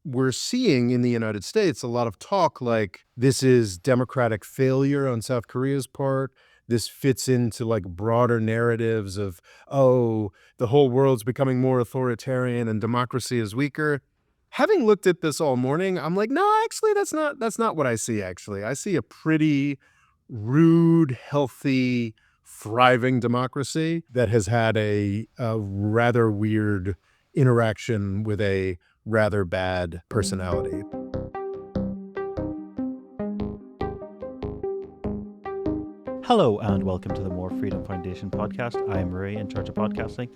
we're seeing in the United States a lot of talk like this is democratic failure on South Korea's part. This fits into like broader narratives of, oh, the whole world's becoming more authoritarian and democracy is weaker. Having looked at this all morning, I'm like, no, actually, that's not what I see, actually. I see a pretty rude, healthy, thriving democracy that has had a rather weird interaction with a rather bad personality. Hello and welcome to the More Freedom Foundation podcast. I am Ruairi, in charge of podcasting,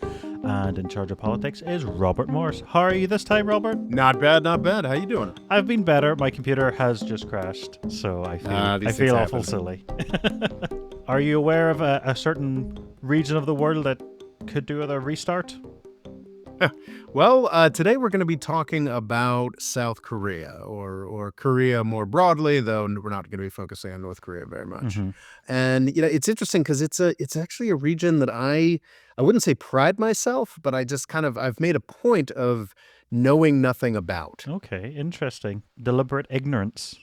and in charge of politics is Robert Morris. How are you this time, Robert? Not bad, not bad. How you doing? I've been better. My computer has just crashed, so I feel awful silly. Are you aware of a certain region of the world that could do with a restart? Well, today we're going to be talking about South Korea or Korea more broadly, though we're not going to be focusing on North Korea very much. And it's interesting because it's actually a region that I wouldn't say pride myself, but I've made a point of knowing nothing about. Okay, interesting. Deliberate ignorance.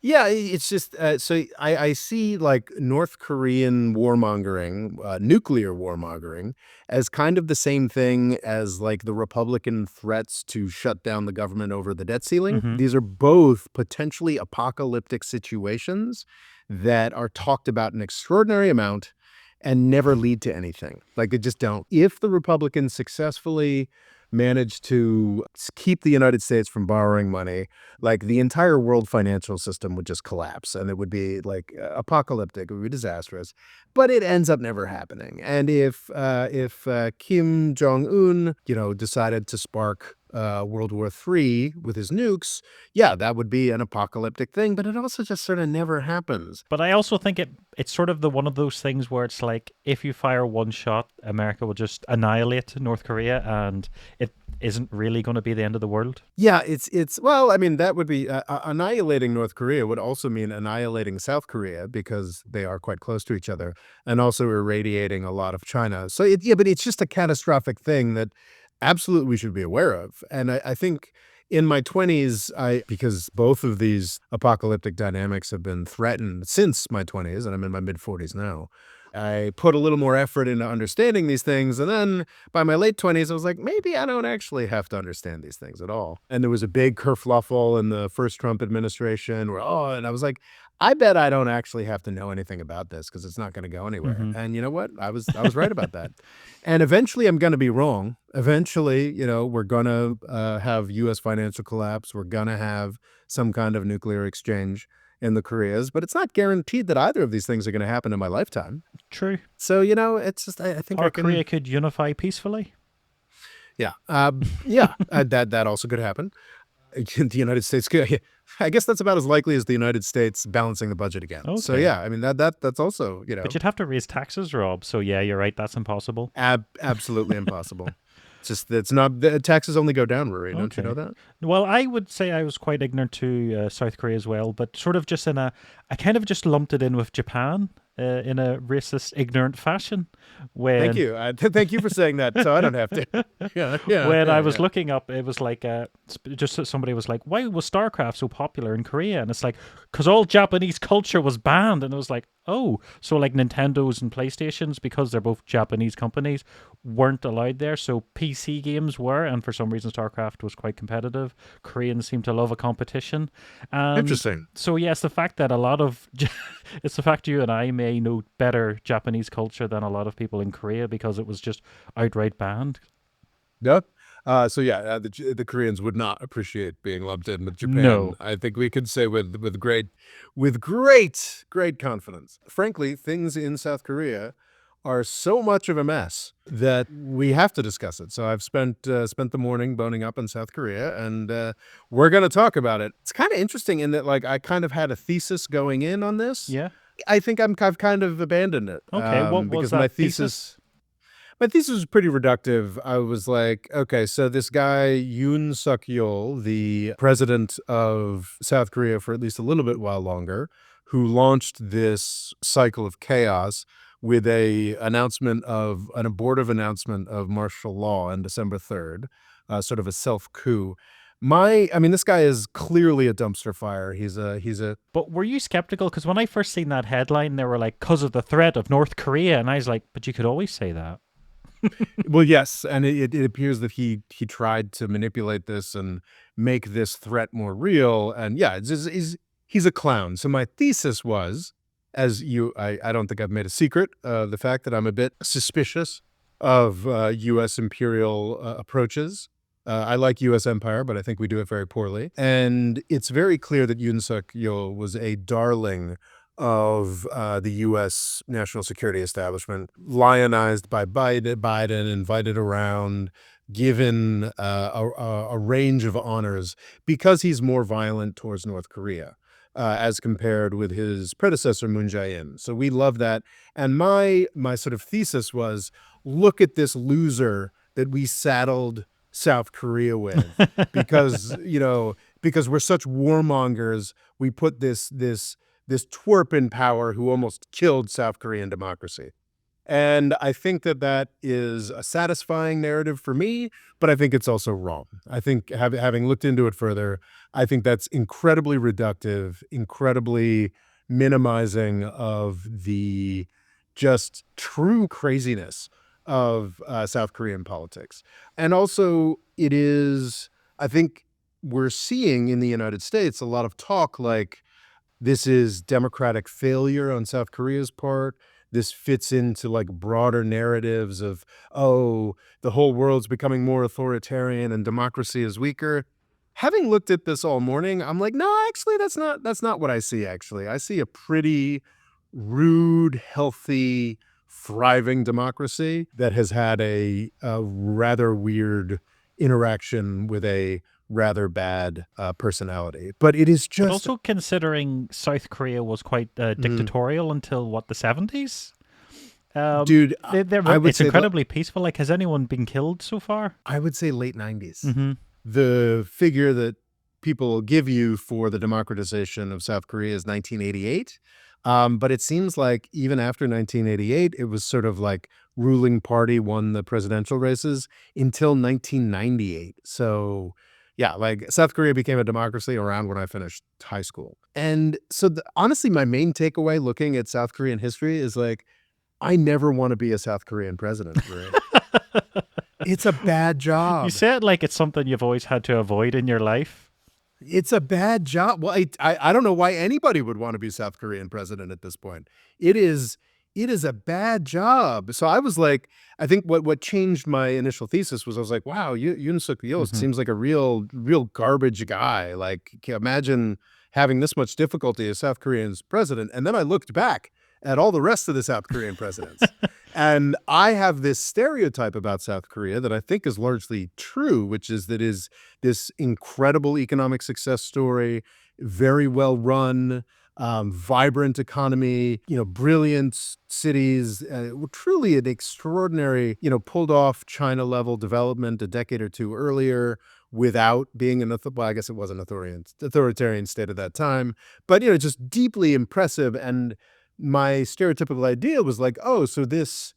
Yeah, it's just so I see like North Korean warmongering, nuclear warmongering, as kind of the same thing as like the Republican threats to shut down the government over the debt ceiling. These are both potentially apocalyptic situations that are talked about an extraordinary amount and never lead to anything. Like they just don't. If the Republicans successfully manage to keep the United States from borrowing money, like the entire world financial system would just collapse and it would be like apocalyptic. It would be disastrous, but it ends up never happening. And if Kim Jong-un, decided to spark World War III with his nukes, yeah, that would be an apocalyptic thing, but it also just sort of never happens. But I also think it's sort of one of those things where it's like if you fire one shot, America will just annihilate North Korea, and it isn't really going to be the end of the world. Yeah, well, I mean, that would be annihilating North Korea would also mean annihilating South Korea because they are quite close to each other, and also irradiating a lot of China. So but it's just a catastrophic thing that absolutely we should be aware of. And I think in my 20s, because both of these apocalyptic dynamics have been threatened since my 20s, and I'm in my mid 40s now, I put a little more effort into understanding these things. And then by my late 20s, I was like, maybe I don't actually have to understand these things at all. And there was a big kerfluffle in the first Trump administration and I was like, I bet I don't actually have to know anything about this because it's not going to go anywhere. And you know what? I was right about that. And eventually I'm going to be wrong. Eventually, we're going to have U.S. financial collapse. We're going to have some kind of nuclear exchange in the Koreas, but it's not guaranteed that either of these things are going to happen in my lifetime. True. So, it's just, I think Korea could unify peacefully. Yeah. That also could happen. The United States could, I guess that's about as likely as the United States balancing the budget again. Okay. So yeah, I mean that's also, But you'd have to raise taxes, Rob. So yeah, you're right. That's impossible. Absolutely impossible. It's not, the taxes only go down, Ruairi. Don't you know that? Well, I would say I was quite ignorant to South Korea as well, but sort of just I kind of just lumped it in with Japan in a racist, ignorant fashion. Thank you. Thank you for saying that, so I don't have to. When I was looking up, it was like just somebody was like, "Why was StarCraft so popular in Korea?" And it's like, because all Japanese culture was banned, and it was like, oh, so like Nintendos and PlayStations, because they're both Japanese companies, weren't allowed there. So PC games were, and for some reason StarCraft was quite competitive. Koreans seem to love a competition. Interesting. So yes, the fact that it's the fact you and I may know better Japanese culture than a lot of people in Korea because it was just outright banned. Yep. The Koreans would not appreciate being lumped in with Japan. No. I think we could say with great confidence. Frankly, things in South Korea are so much of a mess that we have to discuss it. So I've spent the morning boning up in South Korea, and we're going to talk about it. It's kind of interesting in that, like, I kind of had a thesis going in on this. Yeah. I think I've kind of abandoned it. Okay, what was that my thesis? My thesis was pretty reductive. I was like, okay, so this guy, Yoon Suk-yeol, the president of South Korea for at least a little bit while longer, who launched this cycle of chaos with an abortive announcement of martial law on December 3rd, sort of a self-coup. I mean, this guy is clearly a dumpster fire. He's a But were you skeptical? Because when I first seen that headline, they were like, "Cause of the threat of North Korea," and I was like, "But you could always say that." Well, yes, and it appears that he tried to manipulate this and make this threat more real. And yeah, he's a clown. So my thesis was, as I don't think I've made a secret, the fact that I'm a bit suspicious of U.S. imperial approaches. I like U.S. empire, but I think we do it very poorly. And it's very clear that Yoon Suk Yeol was a darling of the U.S. national security establishment, lionized by Biden, invited around, given a range of honors because he's more violent towards North Korea. As compared with his predecessor Moon Jae-in, so we love that. And my sort of thesis was, look at this loser that we saddled South Korea with, because because we're such warmongers. We put this twerp in power who almost killed South Korean democracy. And I think that that is a satisfying narrative for me, but I think it's also wrong. I think having looked into it further, I think that's incredibly reductive, incredibly minimizing of the just true craziness of South Korean politics. And also, it is, I think we're seeing in the United States a lot of talk like, this is democratic failure on South Korea's part. This fits into like broader narratives of, oh, the whole world's becoming more authoritarian and democracy is weaker. Having looked at this all morning, I'm like, no, actually, that's not what I see. Actually, I see a pretty rude, healthy, thriving democracy that has had a rather weird interaction with a rather bad personality. But it is But just, also considering South Korea was quite mm, dictatorial until what, the 70s. dude, I would It's say the incredibly peaceful. Like, has anyone been killed so far? I would say late 90s. Mm-hmm. The figure that people give you for the democratization of South Korea is 1988. But it seems like even after 1988, it was sort of like ruling party won the presidential races until 1998. So, yeah, like South Korea became a democracy around when I finished high school. And so, honestly, my main takeaway looking at South Korean history is like, I never want to be a South Korean president, Ray. It's a bad You job. say it like it's something you've always had to avoid in your life. It's a bad job. Well, I don't know why anybody would want to be South Korean president at this point. It is it is a bad job. So I was like, I think what changed my initial thesis was I was like, wow, Yoon Suk Yeol Mm-hmm. seems like a real garbage guy. Like, imagine having this much difficulty as South Korean's president. And then I looked back at all the rest of the South Korean presidents. And I have this stereotype about South Korea that I think is largely true, which is that is this incredible economic success story, very well run, vibrant economy, brilliant cities, truly an extraordinary, pulled off China level development a decade or two earlier without being well, I guess it was an authoritarian state at that time, but, just deeply impressive. And my stereotypical idea was like, oh, so this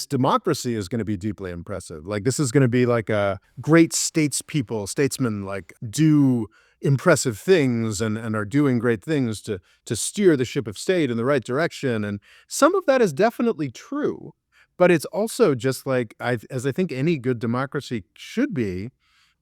democracy is going to be deeply impressive. Like, this is going to be like a great statesmen like do impressive things and are doing great things to steer the ship of state in the right direction. And some of that is definitely true, but it's also just like, as I think any good democracy should be,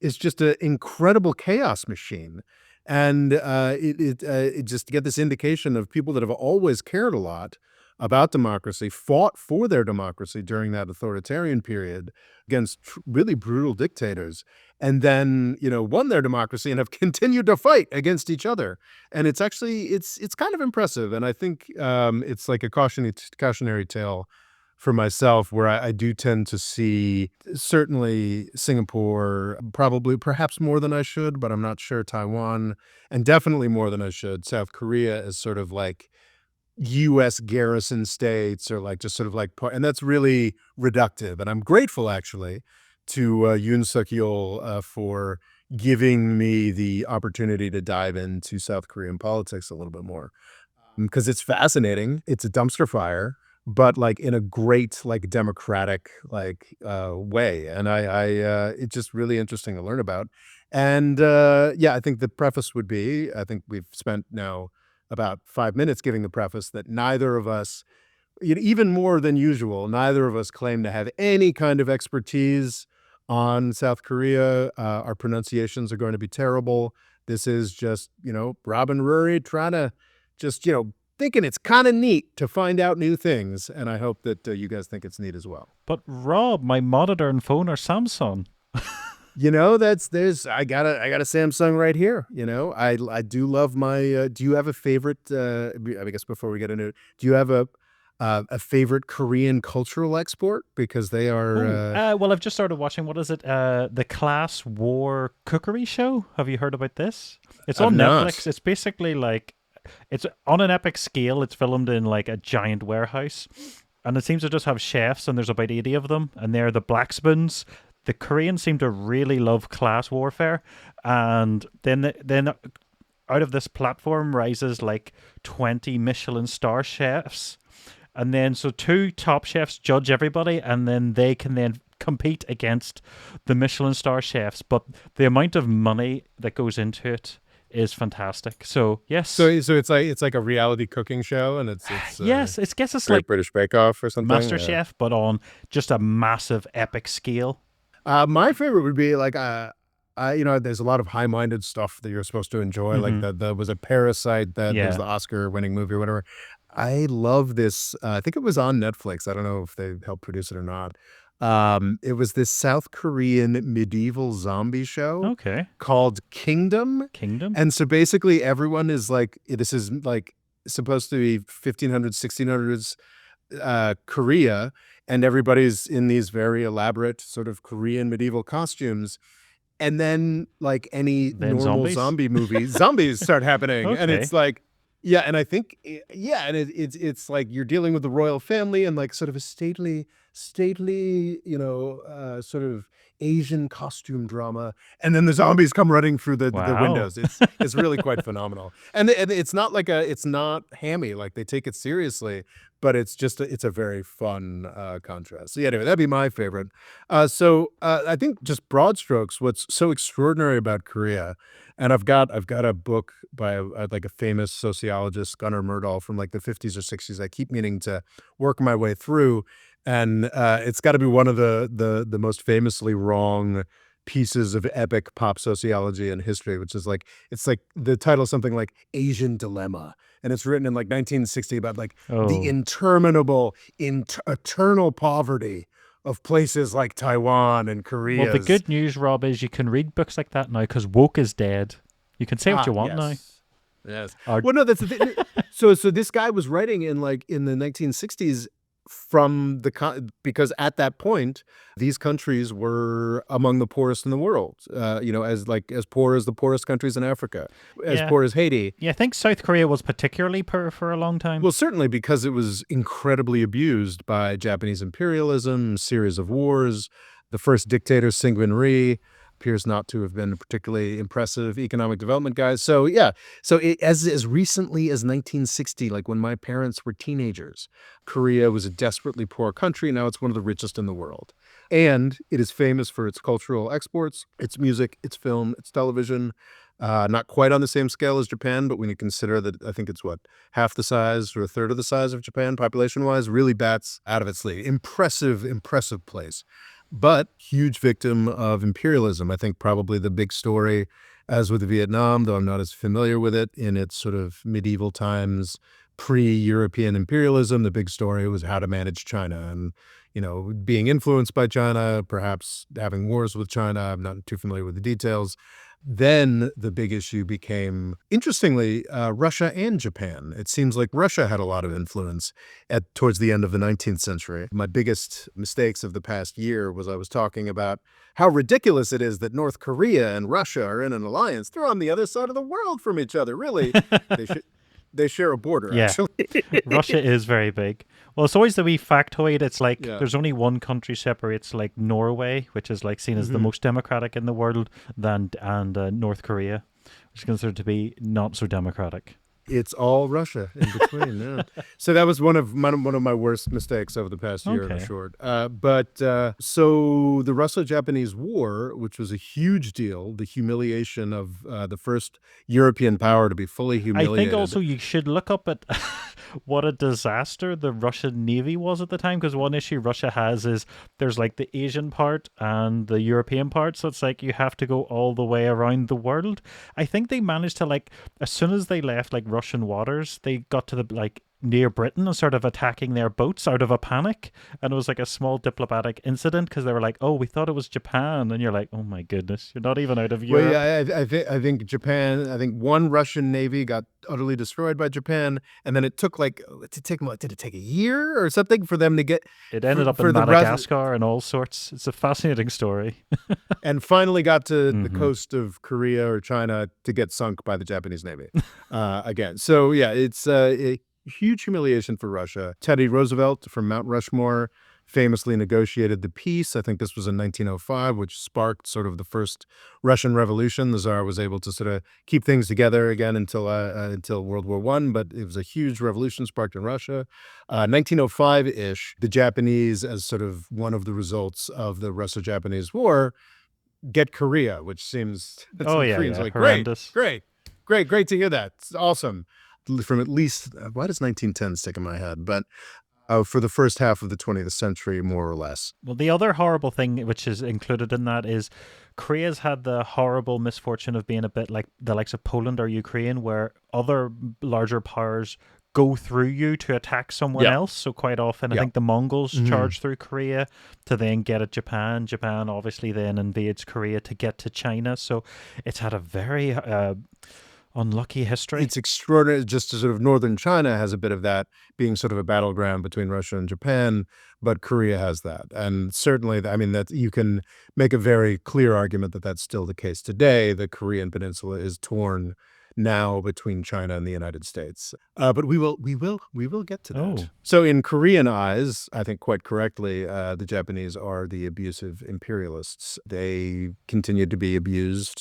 is just an incredible chaos machine. And it just to get this indication of people that have always cared a lot about democracy, fought for their democracy during that authoritarian period against really brutal dictators, and then won their democracy and have continued to fight against each other. And it's actually it's kind of impressive. And I think it's like a cautionary tale for myself, where I do tend to see certainly Singapore, probably perhaps more than I should, but I'm not sure, Taiwan, and definitely more than I should, South Korea, as sort of like US garrison states, or like just sort of like and that's really reductive. And I'm grateful actually to Yoon Suk Yeol for giving me the opportunity to dive into South Korean politics a little bit more, because it's fascinating. It's a dumpster fire, but like in a great, like democratic, like way. And it's just really interesting to learn about. And yeah, I think the preface would be, I think we've spent now about 5 minutes giving the preface that neither of us, even more than usual, neither of us claim to have any kind of expertise on South Korea. Our pronunciations are going to be terrible. This is just, Rob and Ruairi trying to just, thinking it's kind of neat to find out new things. And I hope that you guys think it's neat as well. But Rob, my monitor and phone are Samsung. I got a Samsung right here. I do love my. Do you have a favorite? I guess before we get into it, do you have a favorite Korean cultural export? Because they are. Well, I've just started watching. What is it? The Class War Cookery Show. Have you heard about this? It's I've on not. Netflix. It's basically like it's on an epic scale. It's filmed in like a giant warehouse, and it seems to just have chefs, and there's about 80 of them, and they're the black spoons. The Koreans seem to really love class warfare, and then out of this platform rises like 20 Michelin star chefs, and then so two top chefs judge everybody, and then they can then compete against the Michelin star chefs. But the amount of money that goes into it is fantastic. So yes, So it's like a reality cooking show, and it's yes, it's guess it's Great like British Bake Off or something. Master Chef, but on just a massive epic scale. My favorite would be like there's a lot of high-minded stuff that you're supposed to enjoy. Like Mhm. the was a Parasite that was Yeah. the Oscar-winning movie or whatever. I love this. I think it was on Netflix. I don't know if they helped produce it or not. It was this South Korean medieval zombie show Okay. called Kingdom. Kingdom. And so basically everyone is like, this is like supposed to be 1500s, 1600s Korea, and everybody's in these very elaborate sort of Korean medieval costumes. And then, like any Then normal zombies. zombie movie, zombies start happening, and Okay. it's like, yeah, and I think, yeah, and it's like you're dealing with the royal family and like sort of a stately, sort of Asian costume drama, and then the zombies come running through the Wow. windows. It's really quite phenomenal, and it's not like it's not hammy, like they take it seriously, but it's just it's a very fun contrast. So yeah, anyway, that'd be my favorite. I think just broad strokes, what's so extraordinary about Korea, and I've got a book by like a famous sociologist, Gunnar Myrdal, from like the 50s or 60s. I keep meaning to work my way through, and it's got to be one of the most famously wrong pieces of epic pop sociology and history, which is like it's like the title is something like Asian Dilemma, and it's written in like 1960 about like the Oh. interminable, eternal poverty of places like Taiwan and Well, the Korea's. good news, Rob, is you can read books like that now because woke is dead. You can say what you want now. Yes. Yes. Or Well, no, that's the thing. So this guy was writing in like in the 1960s from because at that point these countries were among the poorest in the world. As poor as the poorest countries in Africa, as yeah, poor as Haiti. yeah. I think South Korea was particularly poor for a long time. Well, certainly because it was incredibly abused by Japanese imperialism, series of wars. The first dictator, Syngman Rhee, appears not to have been a particularly impressive economic development guy. So yeah, as recently as 1960, like when my parents were teenagers, Korea was a desperately poor country. Now it's one of the richest in the world. And it is famous for its cultural exports, its music, its film, its television. Not quite on the same scale as Japan, but when you consider that, I think it's what, half the size or a third of the size of Japan population-wise, really bats out of its league. Impressive, impressive place. But huge victim of imperialism. I think probably the big story, as with Vietnam, though I'm not as familiar with it, in its sort of medieval times, pre-European imperialism, the big story was how to manage China and, being influenced by China, perhaps having wars with China. I'm not too familiar with the details. Then the big issue became, interestingly, Russia and Japan. It seems like Russia had a lot of influence towards the end of the 19th century. My biggest mistakes of the past year was I was talking about how ridiculous it is that North Korea and Russia are in an alliance. They're on the other side of the world from each other, really. They should. They share a border, Yeah, actually. Russia is very big. Well, it's always the wee factoid. It's like Yeah. there's only one country separates like Norway, which is like seen as the Mhm. most democratic in the world, and North Korea, which is considered to be not so democratic. It's all Russia in between. Yeah. So that was one of my worst mistakes over the past year in a Okay. short. So the Russo-Japanese War, which was a huge deal, the humiliation of the first European power to be fully I think humiliated. also you should look up at what a disaster the Russian Navy was at the time, because one issue Russia has is there's like the Asian part and the European part, so it's like you have to go all the way around the world. I think they managed to, like, as soon as they left like Russian waters, they got to the like near Britain and started attacking their boats out of a panic, and it was like a small diplomatic incident because they were like, "Oh, we thought it was Japan," and you're like, "Oh my goodness, you're not even out of Well, Europe." yeah, I think Japan. I think one Russian navy got utterly destroyed by Japan, and then it took like did it take a year or something for them to get It ended up in for the rest Madagascar and all sorts. It's a fascinating story. and finally got to the Hmm. coast of Korea or China to get sunk by the Japanese Navy again. So yeah, it's a huge humiliation for Russia. Teddy Roosevelt from Mount Rushmore famously negotiated the peace. I think this was in 1905, which sparked sort of the first Russian Revolution. The Tsar was able to sort of keep things together again until World War I, but it was a huge revolution sparked in Russia. 1905-ish, the Japanese, as sort of one of the results of the Russo-Japanese War, get Korea, which seems Oh the yeah, Koreans are yeah, like, great, horrendous. great, great, great to hear that. It's awesome. From at least, why does 1910 stick in my head? But for the first half of the 20th century, more or less. Well, the other horrible thing which is included in that is Korea's had the horrible misfortune of being a bit like the likes of Poland or Ukraine, where other larger powers go through you to attack someone Yeah, else. So quite often, I yeah. think the Mongols Mhm. charge through Korea to then get at Japan. Japan obviously then invades Korea to get to China. So it's had a very unlucky history. It's extraordinary. Just as sort of northern China has a bit of that being sort of a battleground between Russia and Japan, but Korea has that. And certainly, I mean, that you can make a very clear argument that that's still the case today. The Korean peninsula is torn now between China and the United States. But we will get to that. Oh, So in Korean eyes, I think quite correctly, the Japanese are the abusive imperialists. They continued to be abused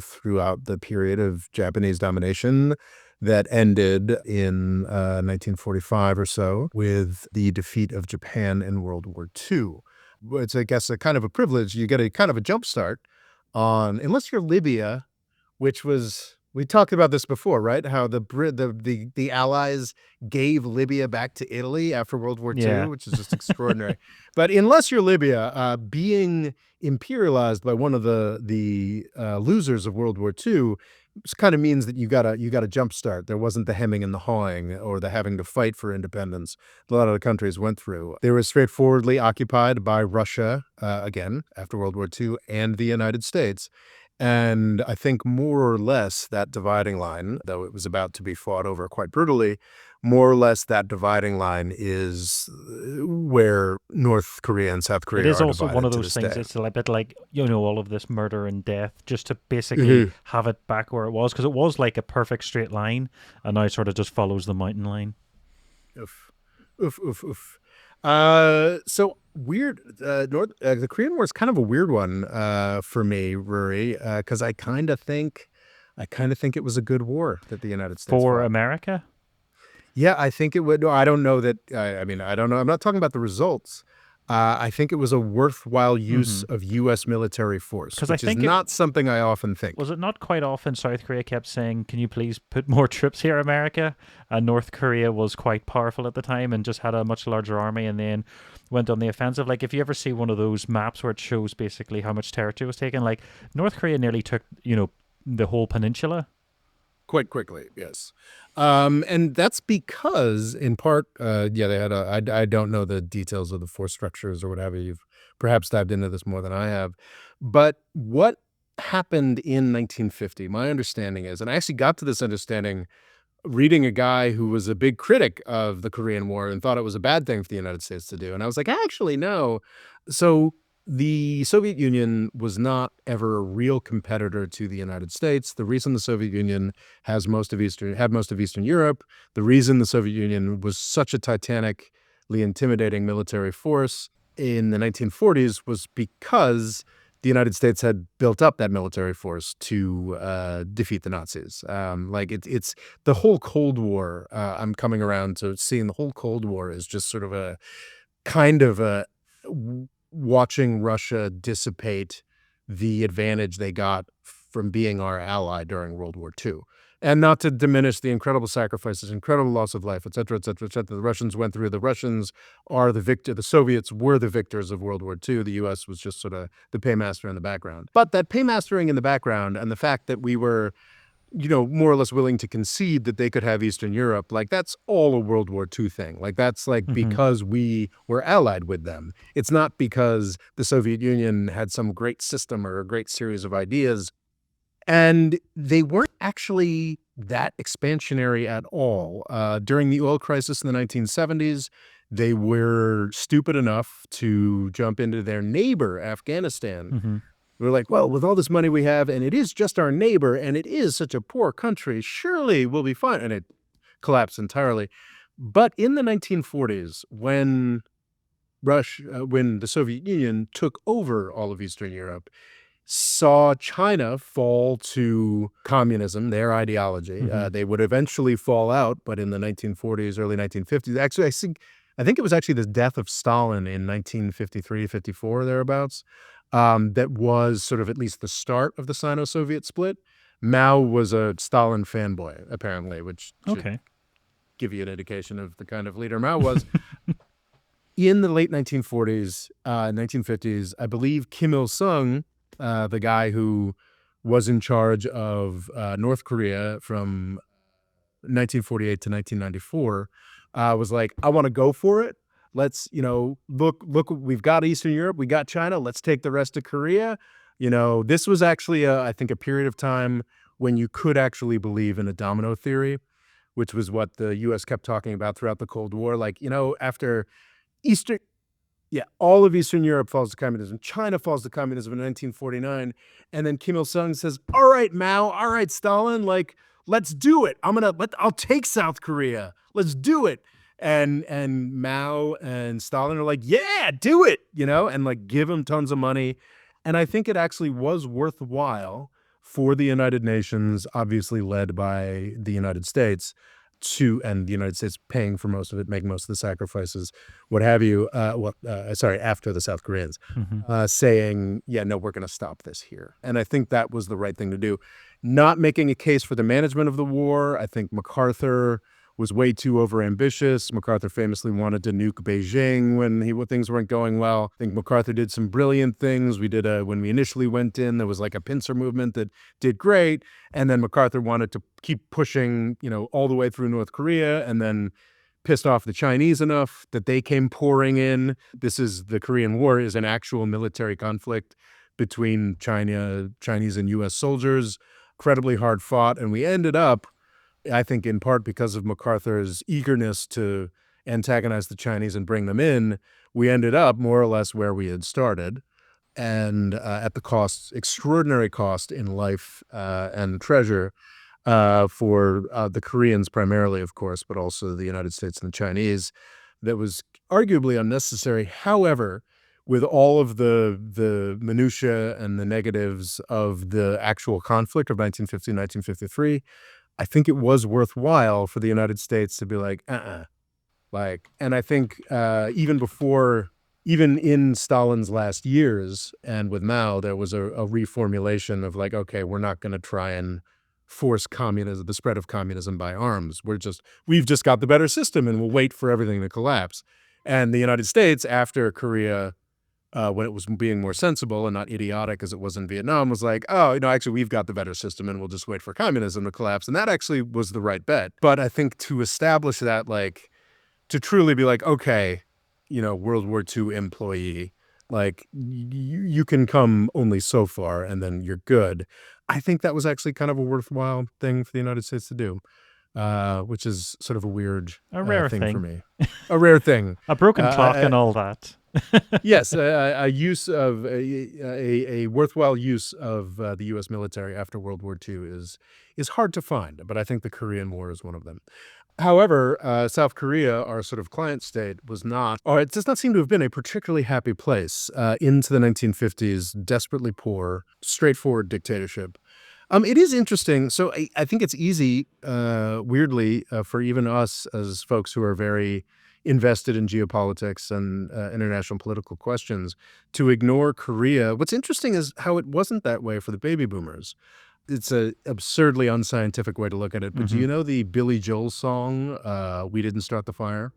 throughout the period of Japanese domination that ended in 1945 or so with the defeat of Japan in World War II. It's, I guess, a kind of a privilege. You get a kind of a jump start on, unless you're Libya, which was, we talked about this before, right? How the Allies gave Libya back to Italy after World War II, yeah. which is just extraordinary. But unless you're Libya, being imperialized by one of the losers of World War II, just kind of means that you got a jump start. There wasn't the hemming and the hawing or the having to fight for independence a lot of the countries went through. They were straightforwardly occupied by Russia, again, after World War II, and the United States. And I think more or less that dividing line, though it was about to be fought over quite brutally, more or less that dividing line is where North Korea and South It Korea is are also one divided of to those this things. day. It's a bit like, all of this murder and death, just to basically Mhm. have it back where it was, because it was like a perfect straight line, and now it sort of just follows the mountain line. Oof. Oof, oof, oof. So weird. The Korean War is kind of a weird one for me, Rory, because I kind of think it was a good war that the United States For fought. America. Yeah, I think it would. No, I don't know that. I mean, I don't know. I'm not talking about the results. I think it was a worthwhile use Mm-hmm. of U.S. military force, Because I which is think it not something I often think. was it not quite often South Korea kept saying, "Can you please put more troops here, America?" And North Korea was quite powerful at the time and just had a much larger army, and then went on the offensive. Like if you ever see one of those maps where it shows basically how much territory was taken, like North Korea nearly took the whole peninsula. Quite quickly, yes. And that's because, in part, yeah, they had I don't know the details of the force structures or what have you. You've perhaps dived into this more than I have. But what happened in 1950, my understanding is, and I actually got to this understanding reading a guy who was a big critic of the Korean War and thought it was a bad thing for the United States to do. And I was like, actually, no. So the Soviet Union was not ever a real competitor to the United States. The reason the Soviet Union had most of Eastern Europe, the reason the Soviet Union was such a titanically intimidating military force in the 1940s was because the United States had built up that military force to defeat the Nazis. It's the whole Cold War. I'm coming around to seeing the whole Cold War is just sort of a kind of a watching Russia dissipate the advantage they got from being our ally during World War II. And not to diminish the incredible sacrifices, incredible loss of life, et cetera, et cetera, et cetera, the Russians went through. The Russians are the victor. The Soviets were the victors of World War II. The U.S. was just sort of the paymaster in the background. But that paymastering in the background and the fact that we were, more or less willing to concede that they could have Eastern Europe, like that's all a World War II thing. Like that's like Hmm. because we were allied with them. It's not because the Soviet Union had some great system or a great series of ideas. And they weren't actually that expansionary at all. During the oil crisis in the 1970s, they were stupid enough to jump into their neighbor, Afghanistan. Hmm. We're like, well, with all this money we have, and it is just our neighbor, and it is such a poor country, surely we'll be fine. And it collapsed entirely. But in the 1940s, when when the Soviet Union took over all of Eastern Europe, saw China fall to communism, their ideology. Hmm. They would eventually fall out, but in the 1940s, early 1950s, actually, I think it was actually the death of Stalin in 1953, 54, thereabouts, that was sort of at least the start of the Sino-Soviet split. Mao was a Stalin fanboy, apparently, which should Okay. give you an indication of the kind of leader Mao was. In the late 1940s, 1950s, I believe Kim Il-sung, the guy who was in charge of North Korea from 1948 to 1994, was like, I want to go for it. Let's, look, we've got Eastern Europe, we got China, let's take the rest of Korea. This was actually, I think, a period of time when you could actually believe in a domino theory, which was what the U.S. kept talking about throughout the Cold War. Like, after Eastern, yeah, all of Eastern Europe falls to communism. China falls to communism in 1949. And then Kim Il-sung says, all right, Mao, all right, Stalin, like, let's do it. I'll take South Korea. Let's do it. And Mao and Stalin are like, yeah, do it, and like give him tons of money. And I think it actually was worthwhile for the United Nations, obviously led by the United States, and the United States paying for most of it, making most of the sacrifices, what have you, after the South Koreans, Hmm. saying, yeah, no, we're going to stop this here. And I think that was the right thing to do. Not making a case for the management of the war. I think MacArthur was way too overambitious. MacArthur famously wanted to nuke Beijing when things weren't going well. I think MacArthur did some brilliant things. When we initially went in, there was like a pincer movement that did great. And then MacArthur wanted to keep pushing, all the way through North Korea, and then pissed off the Chinese enough that they came pouring in. The Korean War is an actual military conflict between Chinese and U.S. soldiers, incredibly hard fought. And we ended up, I think in part because of MacArthur's eagerness to antagonize the Chinese and bring them in, we ended up more or less where we had started, and at the extraordinary cost in life and treasure for the Koreans primarily, of course, but also the United States and the Chinese. That was arguably unnecessary. However, with all of the minutiae and the negatives of the actual conflict of 1950, 1953, I think it was worthwhile for the United States to be like, and I think even in Stalin's last years and with Mao, there was a reformulation of like, okay, we're not going to try and force the spread of communism by arms. We've just got the better system, and we'll wait for everything to collapse. And the United States, after Korea, when it was being more sensible and not idiotic as it was in Vietnam, was like, oh, actually, we've got the better system, and we'll just wait for communism to collapse. And that actually was the right bet. But I think to establish that, like, to truly be like, okay, World War II employee, like you can come only so far and then you're good. I think that was actually kind of a worthwhile thing for the United States to do, which is sort of a weird A rare thing for thing. me. A rare thing. A broken clock Uh, and all that. Yes, a use of a worthwhile use of the U.S. military after World War II is hard to find, but I think the Korean War is one of them. However, South Korea, our sort of client state, was not, or it does not seem to have been a particularly happy place into the 1950s, desperately poor, straightforward dictatorship. It is interesting. So I think it's easy, weirdly, for even us as folks who are very invested in geopolitics and international political questions to ignore Korea. What's interesting is how it wasn't that way for the baby boomers. It's a absurdly unscientific way to look at it. But do Hmm. you know the Billy Joel song, "We Didn't Start the Fire"?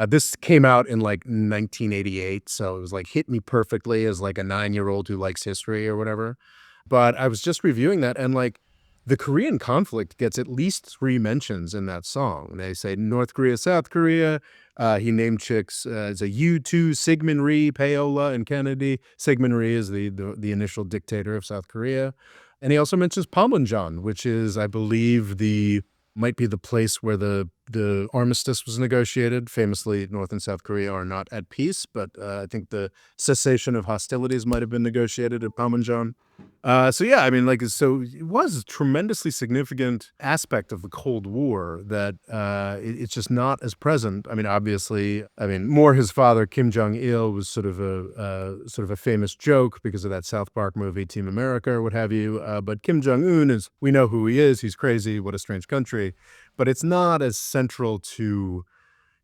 This came out in like 1988, so it was like hit me perfectly as like a 9-year-old who likes history or whatever. But I was just reviewing that, and like the Korean conflict gets at least 3 mentions in that song. They say North Korea, South Korea. He named chicks as a U2, Sigmund Rhee, Paola, and Kennedy. Sigmund Rhee is the initial dictator of South Korea. And he also mentions Panmunjom, which is, I believe, the might be the place where the armistice was negotiated. Famously, North and South Korea are not at peace, but I think the cessation of hostilities might have been negotiated at Panmunjom. So yeah, I mean, like, so it was a tremendously significant aspect of the Cold War that it's just not as present. I mean, obviously, I mean, more his father Kim Jong Il was sort of a famous joke because of that South Park movie Team America or what have you. But Kim Jong Un is, we know who he is. He's crazy. What a strange country. But it's not as central to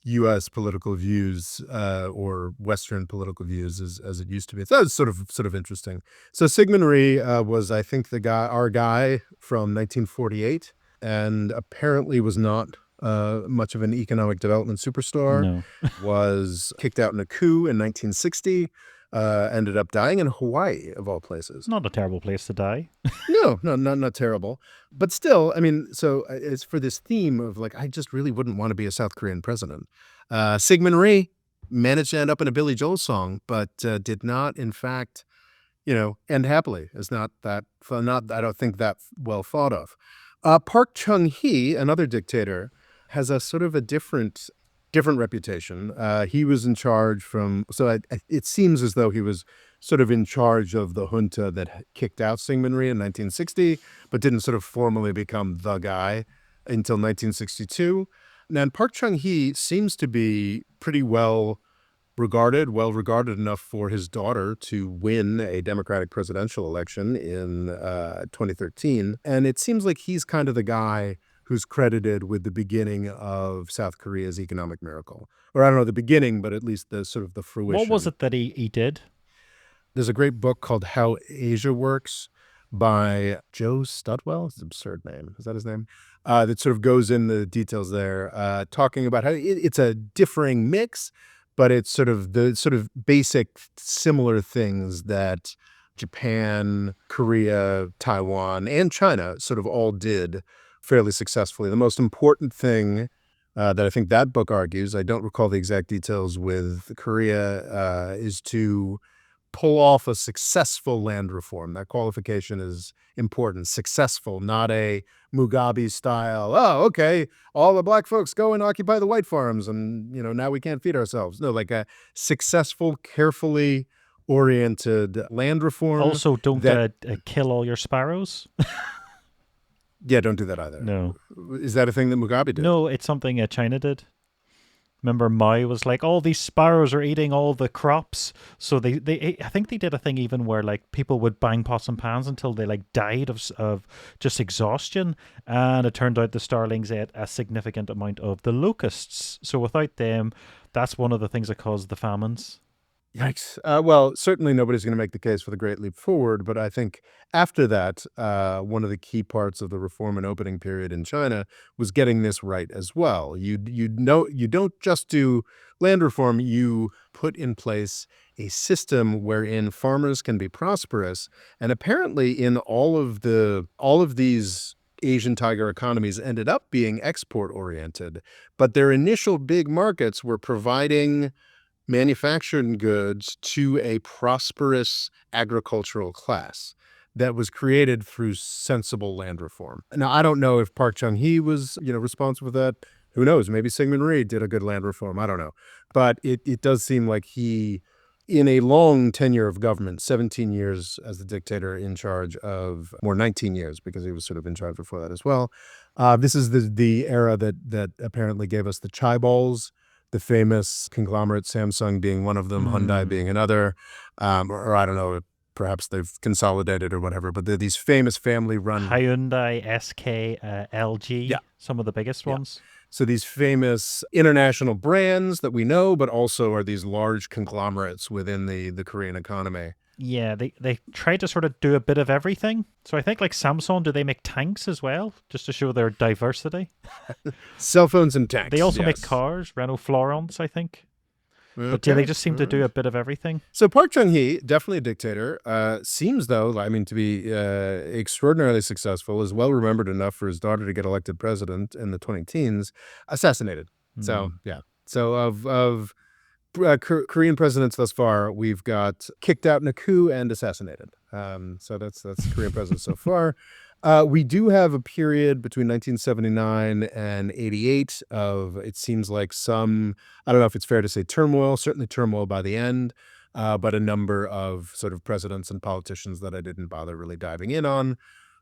U.S. political views or Western political views as it used to be. So that was sort of interesting. So Sigmund Rhee was, I think, our guy from 1948, and apparently was not much of an economic development superstar. No, Was kicked out in a coup in 1960. Ended up dying in Hawaii, of all places. not a terrible place to die. No, no, not terrible. But still, I mean, so it's for this theme of like, I just really wouldn't want to be a South Korean president. Sigmund Rhee managed to end up in a Billy Joel song, but did not, in fact, end happily. It's not that, not, I don't think that well thought of. Park Chung-hee, another dictator, has a sort of a different reputation. He was in charge it seems as though he was sort of in charge of the junta that kicked out Syngman Rhee in 1960, but didn't sort of formally become the guy until 1962. And Park Chung-hee seems to be pretty well regarded enough for his daughter to win a Democratic presidential election in 2013. And it seems like he's kind of the guy who's credited with the beginning of South Korea's economic miracle. Or I don't know the beginning, but at least the sort of the What was fruition. it that he did? There's a great book called How Asia Works by Joe Studwell. It's an absurd name. Is that his name? That sort of goes in the details there, talking about how it's a differing mix, but it's sort of the sort of basic similar things that Japan, Korea, Taiwan, and China sort of all did fairly successfully. The most important thing that I think that book argues, I don't recall the exact details with Korea, is to pull off a successful land reform. That qualification is important. Successful, not a Mugabe style. Oh, okay. All the black folks go and occupy the white farms, and now we can't feed ourselves. No, like a successful, carefully oriented land reform Also, don't that, kill all your sparrows. yeah, don't do that either. No, Is that a thing that Mugabe did? no, it's something China did. Remember, Mao was like, all these sparrows are eating all the crops. So I think they did a thing even where like people would bang pots and pans until they like died of just exhaustion. And it turned out the starlings ate a significant amount of the locusts. So without them, that's one of the things that caused the famines. Yikes. Well, certainly nobody's going to make the case for the Great Leap Forward, but I think after that, one of the key parts of the reform and opening period in China was getting this right as well. You don't just do land reform, you put in place a system wherein farmers can be prosperous. And apparently in all of these Asian tiger economies ended up being export oriented, but their initial big markets were providing manufactured goods to a prosperous agricultural class that was created through sensible land reform. Now, I don't know if Park Chung-hee was, responsible for that. Who knows? Maybe Syngman Rhee did a good land reform. I don't know. But it does seem like he, in a long tenure of government, 17 years as the dictator in charge of, or 19 years, because he was sort of in charge before that as well. This is the era that apparently gave us the Chaibols, the famous conglomerate, Samsung being one of them, Hyundai being another, or I don't know, perhaps they've consolidated or whatever, but they're these famous family-run. Hyundai, SK, Yeah, LG, some of the biggest yeah. ones. So these famous international brands that we know, but also are these large conglomerates within the Korean economy. Yeah, they try to sort of do a bit of everything. So I think like Samsung, do they make tanks as well, just to show their diversity? Cell phones and They tanks, also make yes. cars, Renault Florence, I think. But yeah, they Okay, just seem all to do right. a bit of everything. So Park Chung-hee, definitely a dictator, seems though, I mean, to be extraordinarily successful, is well remembered enough for his daughter to get elected president in the 20 teens, assassinated. So yeah. So of Korean presidents thus far, we've got kicked out in a coup and assassinated. So that's Korean presidents so far. We do have a period between 1979 and 88 of, it seems like some, I don't know if it's fair to say turmoil, certainly turmoil by the end, but a number of sort of presidents and politicians that I didn't bother really diving in on.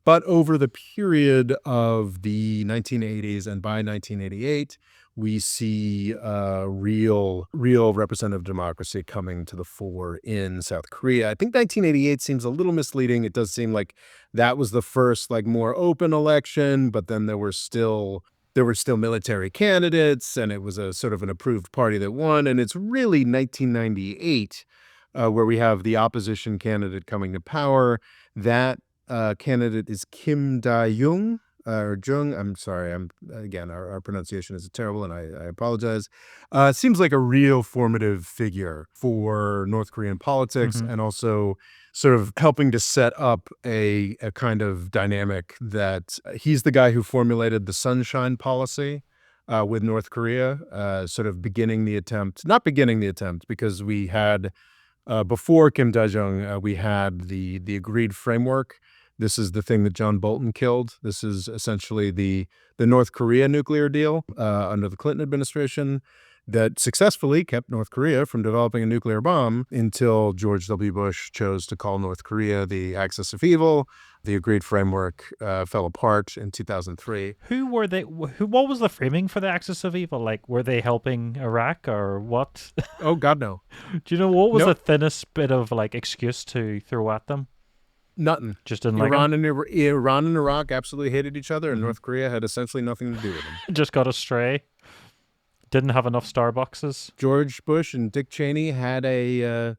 But over the period of the 1980s and by 1988, we see real representative democracy coming to the fore in South Korea. I think 1988 seems a little misleading. It does seem like that was the first like more open election, but then there were still military candidates, and it was a sort of an approved party that won. And it's really 1998 where we have the opposition candidate coming to power. That candidate is Kim Da-young or Jung. I'm sorry. Again, our pronunciation is terrible, and I apologize. Seems like a real formative figure for North Korean politics, and also sort of helping to set up a kind of dynamic that he's the guy who formulated the Sunshine Policy with North Korea, sort of not beginning the attempt, because we had before Kim Dae-jung, we had the agreed framework. This is the thing that John Bolton killed. This is essentially the North Korea nuclear deal under the Clinton administration that successfully kept North Korea from developing a nuclear bomb until George W. Bush chose to call North Korea the axis of evil. The agreed framework fell apart in 2003. Who were they? What was the framing for the Axis of Evil? Like, were they helping Iraq or what? Oh, God, no. Do you know what was the Nope. thinnest bit of like excuse to throw at them? Nothing. Just didn't like them. Iran and Iraq absolutely hated each other, and North Korea had essentially nothing to do with them. Just got astray. Didn't have enough Starbuckses. George Bush and Dick Cheney had a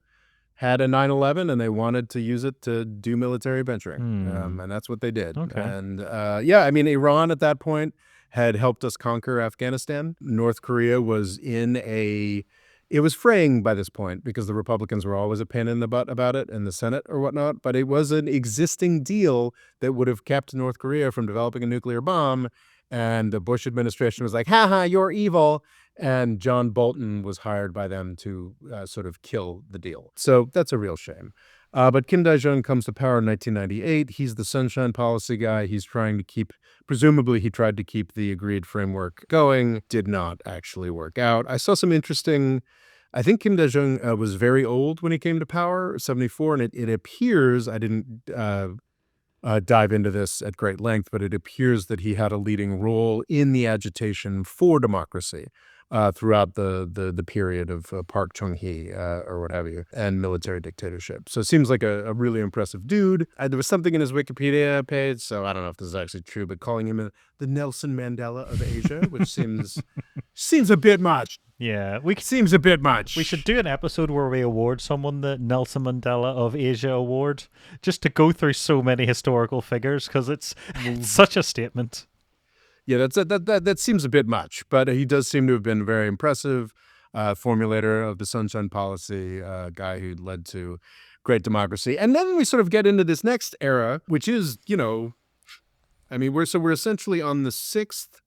9/11, and they wanted to use it to do military venturing, and that's what they did. Okay. And yeah, I mean, Iran at that point had helped us conquer Afghanistan. North Korea was it was fraying by this point because the Republicans were always a pain in the butt about it in the Senate or whatnot, but it was an existing deal that would have kept North Korea from developing a nuclear bomb. And the Bush administration was like, haha, you're evil. And John Bolton was hired by them to sort of kill the deal. So that's a real shame. But Kim Dae-jung comes to power in 1998. He's the Sunshine Policy guy. He's trying to presumably he tried to keep the agreed framework going. Did not actually work out. I saw some interesting, I think Kim Dae-jung was very old when he came to power, 74, and it appears, I didn't dive into this at great length, but it appears that he had a leading role in the agitation for democracy throughout the period of Park Chung-hee or what have you, and military dictatorship. So it seems like a really impressive dude. There was something in his Wikipedia page, so I don't know if this is actually true, but calling him the Nelson Mandela of Asia, which seems a bit much. Yeah, Seems a bit much. We should do an episode where we award someone the Nelson Mandela of Asia award, just to go through so many historical figures, because it's such a statement. Yeah, that seems a bit much, but he does seem to have been very impressive formulator of the Sunshine Policy, guy who led to great democracy. And then we sort of get into this next era, which is, I mean, we're essentially on the sixth.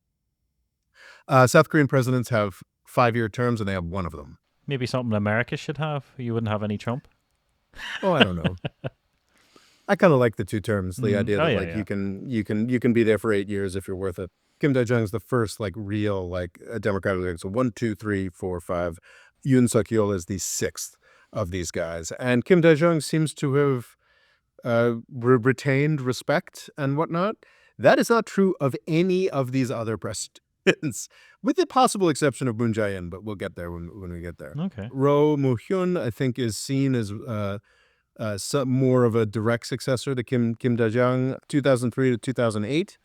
South Korean presidents have 5-year terms, and they have one of them. Maybe something America should have. You wouldn't have any Trump. Oh, I don't know. I kind of like the two terms. The idea Oh that yeah, like yeah. you can be there for 8 years if you're worth it. Kim Dae-jung's the first like real like democratic leader. So one, two, three, four, five. Yoon Suk-yeol is the sixth of these guys, and Kim Dae-jung seems to have retained respect and whatnot. That is not true of any of these other presidents, with the possible exception of Moon Jae-in, but we'll get there when we get there. Okay. Roh Moo-hyun, I think, is seen as some more of a direct successor to Kim Dae-jung, 2003 to 2008.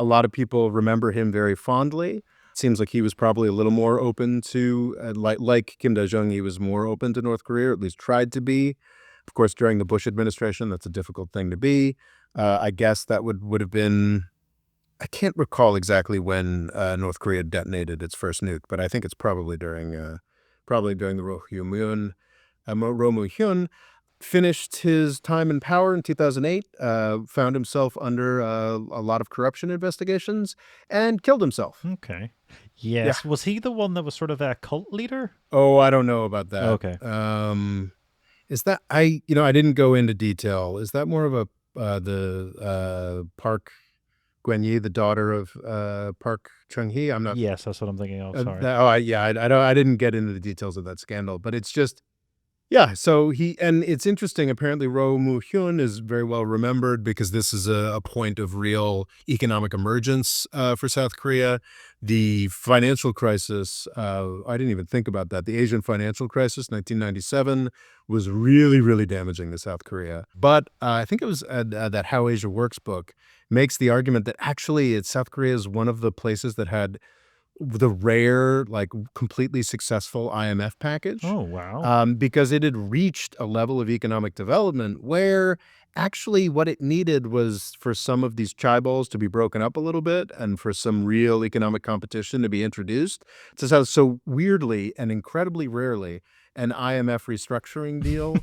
A lot of people remember him very fondly. Seems like he was probably a little more open to, like Kim Dae-jung, he was more open to North Korea, or at least tried to be. Of course, during the Bush administration, that's a difficult thing to be. I guess that would have been. I can't recall exactly when North Korea detonated its first nuke, but I think it's probably during the Roh Moo-hyun finished his time in power in 2008, found himself under a lot of corruption investigations, and killed himself. Okay. Yeah. Yes. Was he the one that was sort of a cult leader? Oh, I don't know about that. Okay. Is that I didn't go into detail. Is that more of a the Park Gwen-hye, the daughter of Park Chung-hee? I'm not. Yes, that's what I'm thinking of. Sorry. I didn't get into the details of that scandal, but it's just. Yeah, so and it's interesting. Apparently, Roh Moo-hyun is very well remembered because this is a point of real economic emergence for South Korea. The financial crisis, I didn't even think about that. The Asian financial crisis, 1997, was really, really damaging to South Korea. But I think it was that How Asia Works book makes the argument that actually South Korea is one of the places that had the rare, like, completely successful IMF package, Oh wow. because it had reached a level of economic development where actually what it needed was for some of these chaebols to be broken up a little bit and for some real economic competition to be introduced. So weirdly and incredibly rarely, an IMF restructuring deal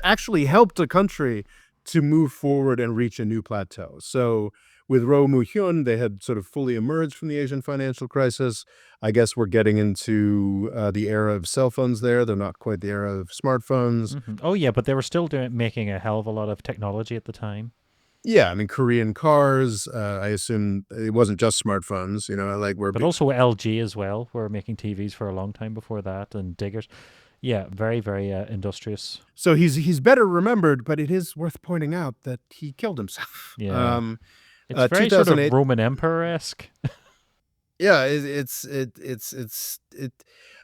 actually helped a country to move forward and reach a new plateau. So with Roh Moo-hyun, they had sort of fully emerged from the Asian financial crisis. I guess we're getting into the era of cell phones there. They're not quite the era of smartphones. Oh yeah, but they were still making a hell of a lot of technology at the time. Yeah, I mean, Korean cars, I assume it wasn't just smartphones, like But also LG as well were making TVs for a long time before that, and diggers. Yeah, very very industrious. so he's better remembered, but it is worth pointing out that he killed himself. Yeah, it's very sort of 2008. Roman Emperor esque. Yeah, it.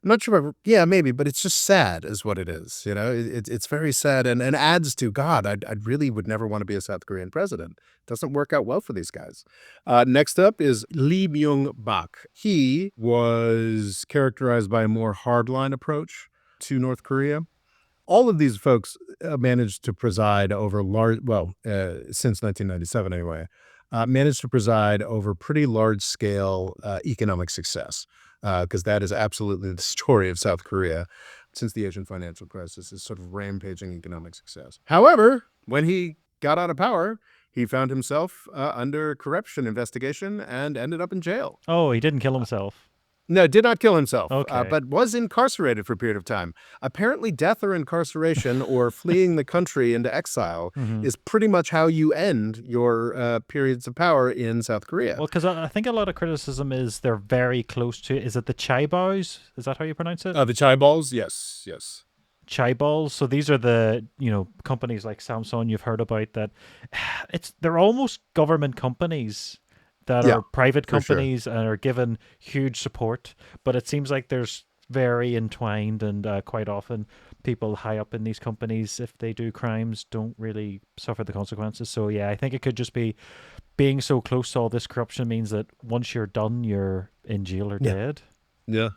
I'm not sure. Yeah, maybe, but it's just sad, is what it is. It's very sad, and adds to God. I really would never want to be a South Korean president. Doesn't work out well for these guys. Next up is Lee Myung-bak. He was characterized by a more hardline approach to North Korea. All of these folks managed to preside over since 1997 anyway, managed to preside over pretty large-scale economic success, because that is absolutely the story of South Korea since the Asian financial crisis, is sort of rampaging economic success. However, when he got out of power, he found himself under corruption investigation and ended up in jail. Oh, he didn't kill himself. No, did not kill himself, Okay. but was incarcerated for a period of time. Apparently, death or incarceration or fleeing the country into exile Hmm. is pretty much how you end your periods of power in South Korea. Well, because I think a lot of criticism is they're very close to. Is it the Chaibaos? Is that how you pronounce it? The chai balls, yes, yes. Chaiballs. So these are the companies like Samsung you've heard about that. They're almost government companies that Yeah, are private for sure. companies and are given huge support, but it seems like there's very entwined and quite often people high up in these companies, if they do crimes, don't really suffer the consequences. So yeah, I think it could just be being so close to all this corruption means that once you're done, you're in jail or Yeah, dead. yeah.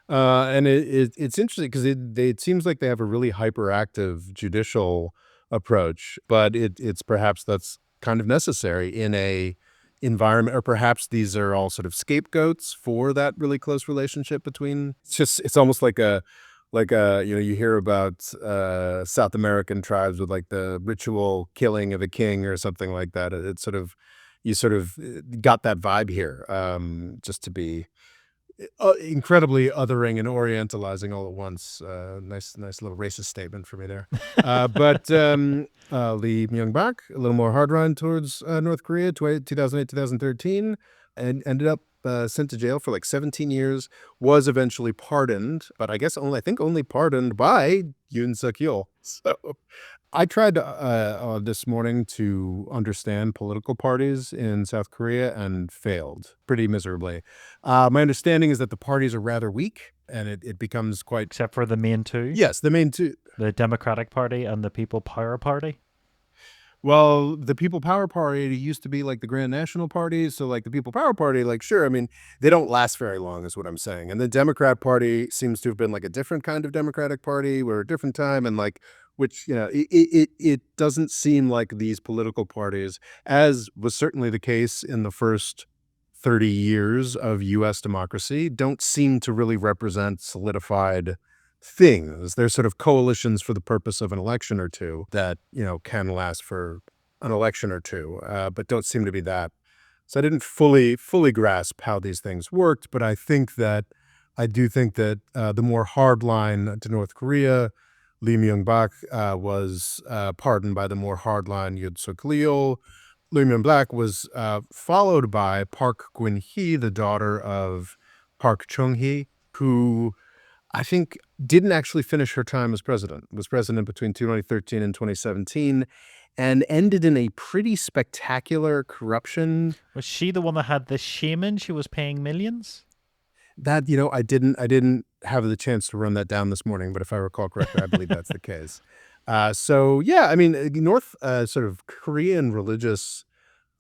And it's interesting because it seems like they have a really hyperactive judicial approach, but it's perhaps that's kind of necessary in a environment, or perhaps these are all sort of scapegoats for that really close relationship between. It's almost like you hear about South American tribes with like the ritual killing of a king or something like that. It's sort of you sort of got that vibe here, just to be incredibly othering and orientalizing all at once. Nice little racist statement for me there. But Lee Myung-bak, a little more hard run towards North Korea, 2008, 2013, and ended up sent to jail for like 17 years, was eventually pardoned, but I think only pardoned by Yoon Suk-yeol. So I tried this morning to understand political parties in South Korea and failed pretty miserably. My understanding is that the parties are rather weak, and it becomes quite Except for the main two, yes, the main two. the Democratic Party and the People Power Party. Well, the People Power Party used to be like the Grand National Party. So, like the People Power Party, like, sure, I mean, they don't last very long, is what I'm saying. And the Democrat Party seems to have been like a different kind of Democratic Party, where a different time, and like, which, it doesn't seem like these political parties, as was certainly the case in the first 30 years of US democracy, don't seem to really represent solidified things. They're sort of coalitions for the purpose of an election or two that, can last for an election or two, but don't seem to be that. So I didn't fully grasp how these things worked, but I do think that the more hard line to North Korea, Lee Myung-bak was pardoned by the more hard line Yoon Suk-yeol. Lee Myung-bak was followed by Park Geun-hye, the daughter of Park Chung-hee, who I think didn't actually finish her time as president, was president between 2013 and 2017, and ended in a pretty spectacular corruption Was she the one that had the shaman she was paying millions? that, I didn't have the chance to run that down this morning, but if I recall correctly, I believe that's the case. So yeah, I mean, North sort of Korean religious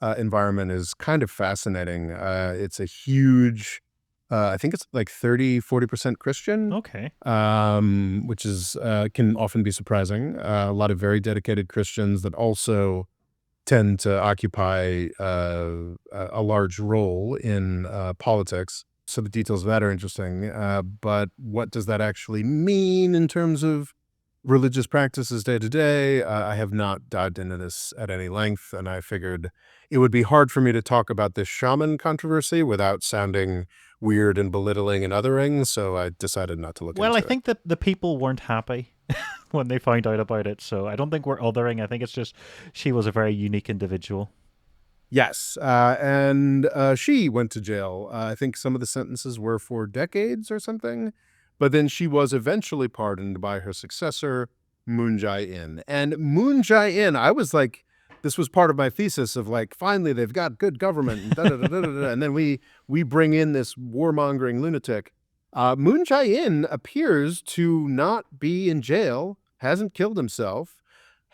environment is kind of fascinating. It's a huge, I think it's like 30-40% Christian, Okay. which is can often be surprising. A lot of very dedicated Christians that also tend to occupy a large role in politics. So the details of that are interesting. But what does that actually mean in terms of religious practices day to day? I have not dived into this at any length, and I figured it would be hard for me to talk about this shaman controversy without sounding weird and belittling and othering, so I decided not to look Well, I into it. think that the people weren't happy when they found out about it, so I don't think we're othering. I think it's just she was a very unique individual. Yes, and she went to jail. I think some of the sentences were for decades or something, but then she was eventually pardoned by her successor, Moon Jae-in. And Moon Jae-in, I was like, this was part of my thesis of like, finally they've got good government, and da da da da da, and then we bring in this warmongering lunatic. Moon Jae-in appears to not be in jail, hasn't killed himself.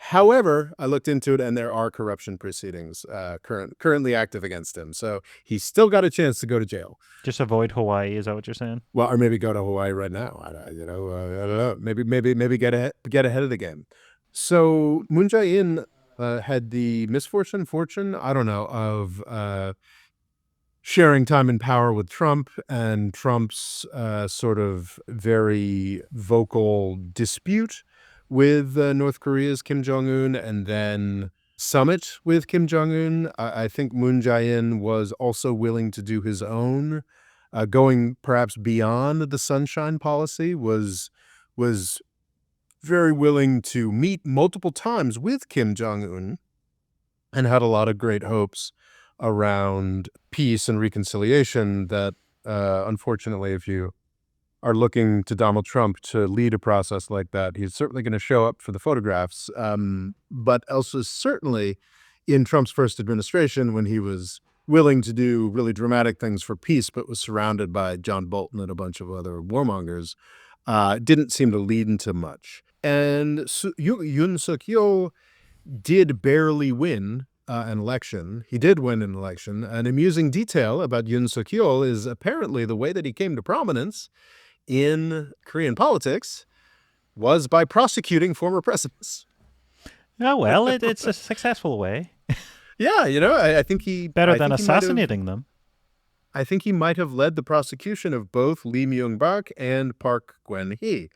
However, I looked into it, and there are corruption proceedings currently active against him. So he's still got a chance to go to jail. Just avoid Hawaii, is that what you're saying? Well, or maybe go to Hawaii right now. I don't know. Maybe get ahead of the game. So Moon Jae-in had the fortune, I don't know, of sharing time in power with Trump, and Trump's sort of very vocal dispute with North Korea's Kim Jong-un, and then summit with Kim Jong-un. I think Moon Jae-in was also willing to do his own, going perhaps beyond the sunshine policy, was very willing to meet multiple times with Kim Jong-un, and had a lot of great hopes around peace and reconciliation that, unfortunately, if you are looking to Donald Trump to lead a process like that, he's certainly going to show up for the photographs. But also certainly in Trump's first administration, when he was willing to do really dramatic things for peace, but was surrounded by John Bolton and a bunch of other warmongers, didn't seem to lead into much. And Yoon Suk-yeol did barely win an election. He did win an election. An amusing detail about Yoon Suk-yeol is apparently the way that he came to prominence in Korean politics was by prosecuting former presidents. Oh, well, it's a successful way. Yeah, I think Better I than think he might have, assassinating them. I think he might have led the prosecution of both Lee Myung-bak and Park Geun-hye.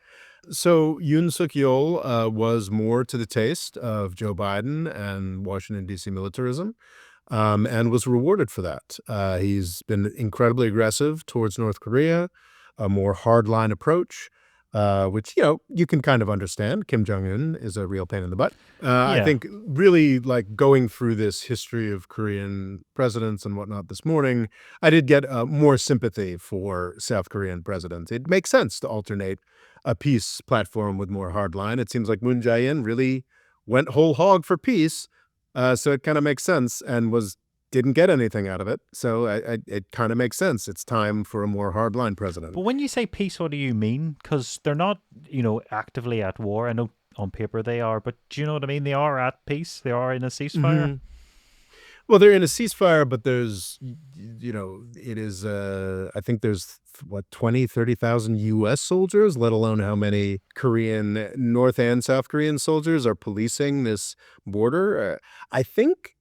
So Yoon Suk-yeol was more to the taste of Joe Biden and Washington, D.C. militarism. and was rewarded for that. He's been incredibly aggressive towards North Korea, a more hardline approach, which, you can kind of understand. Kim Jong-un is a real pain in the butt. I Yeah. think really like going through this history of Korean presidents and whatnot this morning, I did get more sympathy for South Korean presidents. It makes sense to alternate a peace platform with more hardline. It seems like Moon Jae-in really went whole hog for peace, so it kind of makes sense and didn't get anything out of it. So it kind of makes sense. It's time for a more hardline But president. when you say peace, what do you mean? Because they're not, actively at war. I know on paper they are, but do you know what I mean? They are at peace. They are in a ceasefire. Hmm. Well, they're in a ceasefire, but it is, I think there's what, 20, 30,000 US soldiers, let alone how many Korean, North and South Korean soldiers are policing this border. I think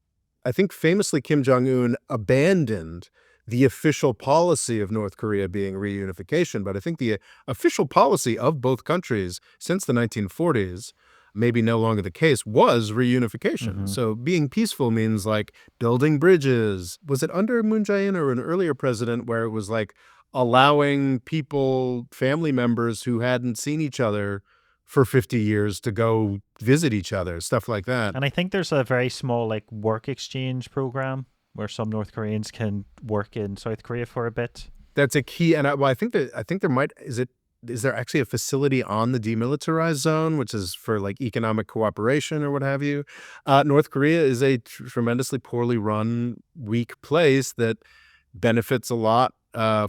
famously Kim Jong-un abandoned the official policy of North Korea being reunification, but I think the official policy of both countries since the 1940s, maybe no longer the case, was reunification. Hmm. So being peaceful means like building bridges. Was it under Moon Jae-in or an earlier president where it was like allowing people, family members who hadn't seen each other for 50 years to go visit each other, stuff like that? And I think there's a very small like work exchange program where some North Koreans can work in South Korea for a bit. That's a key, and I think there might is there actually a facility on the demilitarized zone, which is for like economic cooperation or what have you? North Korea is a tremendously poorly run, weak place that benefits a lot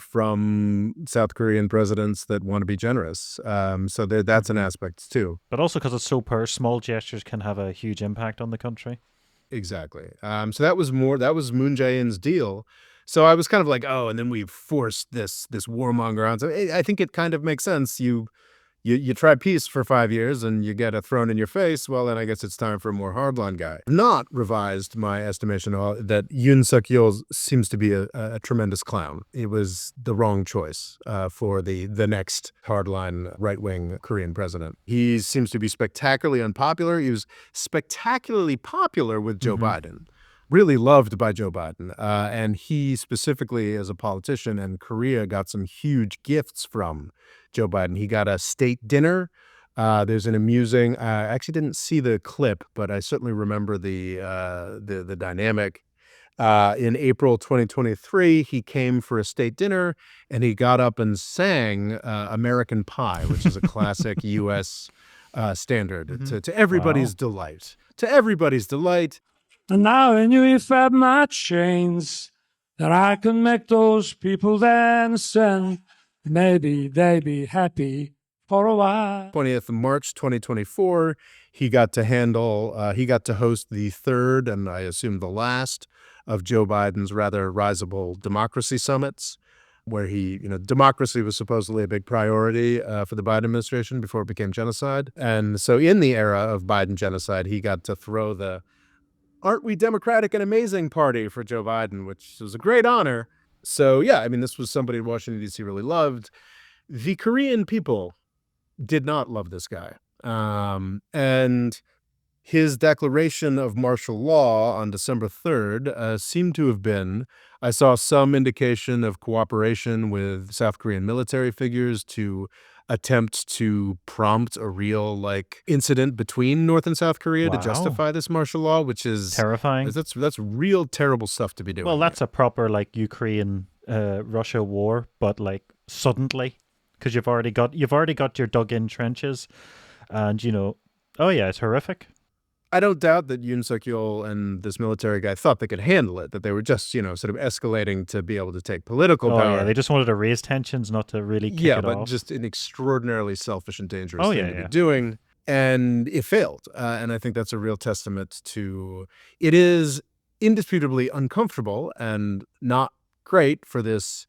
from South Korean presidents that want to be generous. So that's an Hmm. aspect too. But also because it's so poor, small gestures can have a huge impact on the country. Exactly. So that was Moon Jae-in's deal. So I was kind of like, oh, and then we forced this warmonger on. So I think it kind of makes sense. You try peace for 5 years and you get a thrown in your face. Well, then I guess it's time for a more hardline guy. Not revised my estimation that Yoon Suk Yeol seems to be a tremendous clown. It was the wrong choice for the next hardline right wing Korean president. He seems to be spectacularly unpopular. He was spectacularly popular with Joe Hmm. Biden. Really loved by Joe Biden. And he specifically, as a politician, and Korea got some huge gifts from Joe Biden. He got a state dinner. There's an amusing. I actually didn't see the clip, but I certainly remember the dynamic. In April 2023, he came for a state dinner, and he got up and sang "American Pie," which is a classic U.S. Standard, Hmm. to everybody's Wow. delight. To everybody's delight. And now I knew if I had my chains that I could make those people dance and maybe they'd be happy for a while. 20th of March 2024, he got to host the third and I assume the last of Joe Biden's rather risible democracy summits, where democracy was supposedly a big priority for the Biden administration before it became genocide. And so in the era of Biden genocide, he got to throw the "Aren't we democratic and amazing" party for Joe Biden, which was a great honor. So yeah, I mean, this was somebody in Washington, D.C. really loved. The Korean people did not love this guy. And his declaration of martial law on December 3rd seemed to have been, I saw some indication of cooperation with South Korean military figures to attempt to prompt a real like incident between North and South Korea to Wow. justify this martial law, which is Terrifying. that's real terrible stuff to be Well, doing. that's a proper like Ukraine Russia war, but like suddenly because you've already got your dug in trenches, and oh yeah, it's horrific. I don't doubt that Yoon Suk Yeol and this military guy thought they could handle it, that they were just, sort of escalating to be able to take political Oh yeah, power. they just wanted to raise tensions, not to really kick Yeah, it but off. just an extraordinarily selfish and dangerous Oh thing yeah, to be yeah. doing. And it failed. And I think that's a real testament to it is indisputably uncomfortable and not great for this,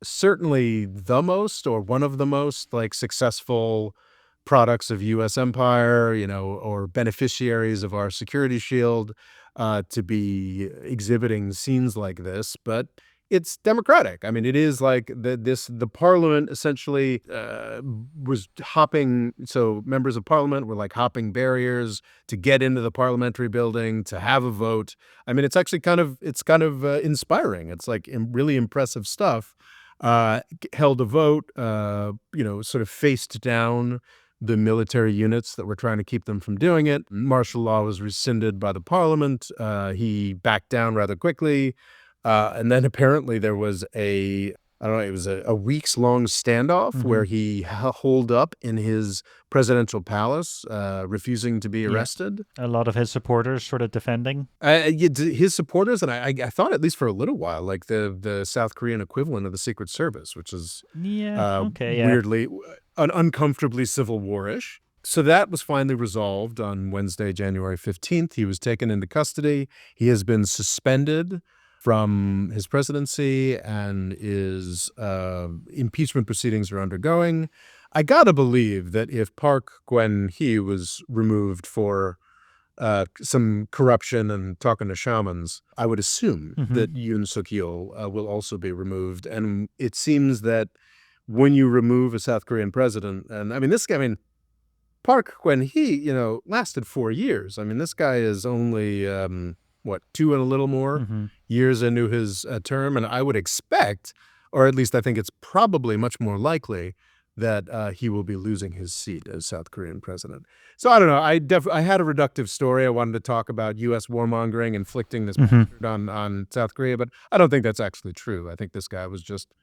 certainly the most or one of the most like successful products of US empire, or beneficiaries of our security shield, to be exhibiting scenes like this. But it's democratic. I mean, it is like the parliament essentially was hopping. So members of parliament were like hopping barriers to get into the parliamentary building to have a vote. I mean, it's actually kind of inspiring. It's like really impressive stuff. Held a vote. Sort of faced down the military units that were trying to keep them from doing it. Martial law was rescinded by the parliament. He backed down rather quickly. And then apparently there was it was a weeks long standoff where he holed up in his presidential palace, refusing to be arrested. A lot of his supporters sort of defending. His supporters, and I thought at least for a little while, like the South Korean equivalent of the Secret Service, which is weirdly, uncomfortably Civil War-ish. So that was finally resolved on Wednesday, January 15th. He was taken into custody. He has been suspended from his presidency, and his impeachment proceedings are undergoing. I gotta believe that if Park Geun-hye was removed for some corruption and talking to shamans, I would assume that Yoon Suk-yeol will also be removed. And it seems that when you remove a South Korean president, and I mean, Park Geun-hye, lasted 4 years. I mean, this guy is only 2 and a little more years into his term, and I would expect, or at least I think it's probably much more likely, that he will be losing his seat as South Korean president. So I don't know. I had a reductive story. I wanted to talk about U.S. warmongering inflicting this bastard on South Korea, but I don't think that's actually true. I think this guy was just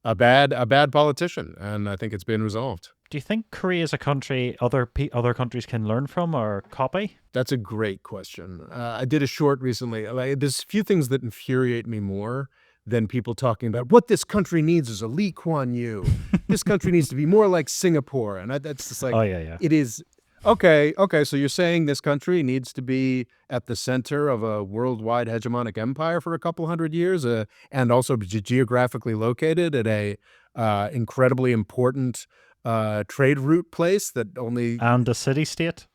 a bad politician, and I think it's been resolved. Do you think Korea is a country other countries can learn from or copy? That's a great question. I did a short recently. There's a few things that infuriate me more than people talking about what this country needs is a Lee Kuan Yew. This country needs to be more like Singapore. And that's just like, it is. Okay. So you're saying this country needs to be at the center of a worldwide hegemonic empire for a couple hundred years, and also geographically located at a incredibly important trade route place that only and a city state.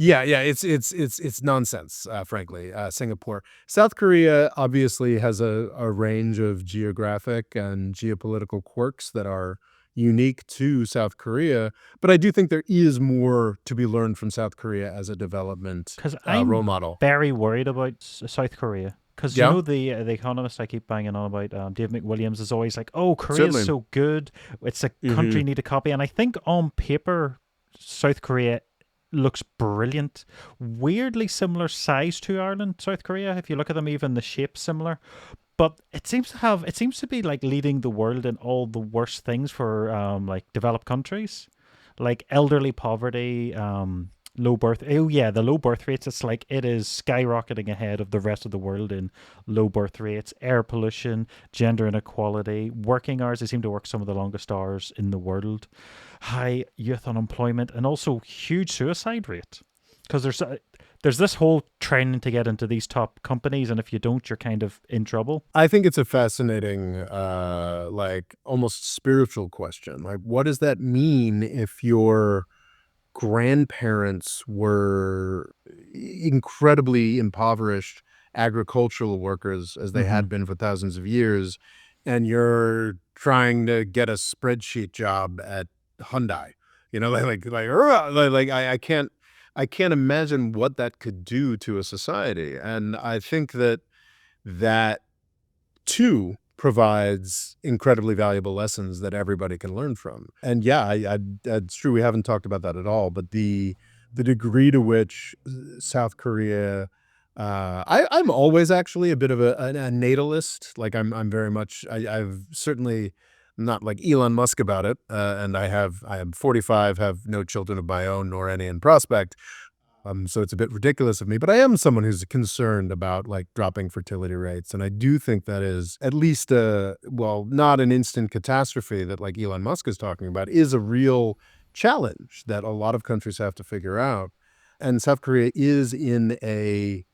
Yeah, it's nonsense, frankly. Singapore, South Korea obviously has a range of geographic and geopolitical quirks that are unique to South Korea, but I do think there is more to be learned from South Korea as a development role model. Very worried about South Korea. Because the Economist I keep banging on about, Dave McWilliams is always like, "Oh, Korea's so good; it's a country you need to copy." And I think on paper, South Korea looks brilliant. Weirdly similar size to Ireland, South Korea. If you look at them, even the shape's similar. But it seems to be like leading the world in all the worst things for like developed countries, like elderly poverty, low birth. Oh yeah, the low birth rates. It's like it is skyrocketing ahead of the rest of the world in low birth rates, air pollution, gender inequality, working hours. They seem to work some of the longest hours in the world. High youth unemployment, and also huge suicide rate. Because there's this whole trend to get into these top companies, and if you don't, you're kind of in trouble. I think it's a fascinating, like almost spiritual question. Like, what does that mean if your grandparents were incredibly impoverished agricultural workers, as they had been for thousands of years, and you're trying to get a spreadsheet job at Hyundai? I can't imagine what that could do to a society. And I think that too provides incredibly valuable lessons that everybody can learn from. And yeah, it's true, we haven't talked about that at all, but the degree to which South Korea, I'm always actually a bit of a natalist. Like I'm very much, I've certainly not like Elon Musk about it. And I am 45, have no children of my own, nor any in prospect. So it's a bit ridiculous of me, but I am someone who's concerned about like dropping fertility rates. And I do think that is at least not an instant catastrophe that like Elon Musk is talking about, is a real challenge that a lot of countries have to figure out. And South Korea is in a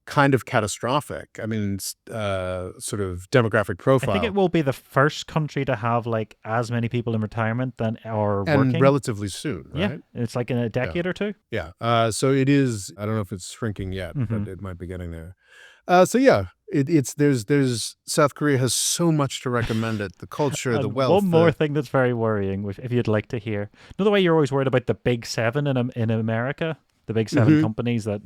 kind of catastrophic, sort of demographic profile. I think it will be the first country to have like as many people in retirement than are working. Relatively soon, right? Yeah, it's like in a decade or two. Yeah. So it is, I don't know if it's shrinking yet, but it might be getting there. So yeah, there's South Korea has so much to recommend it. The culture, the And wealth, one more thing that's very worrying, if you'd like to hear. Another way you're always worried about the big seven in America, the big seven hmm companies that,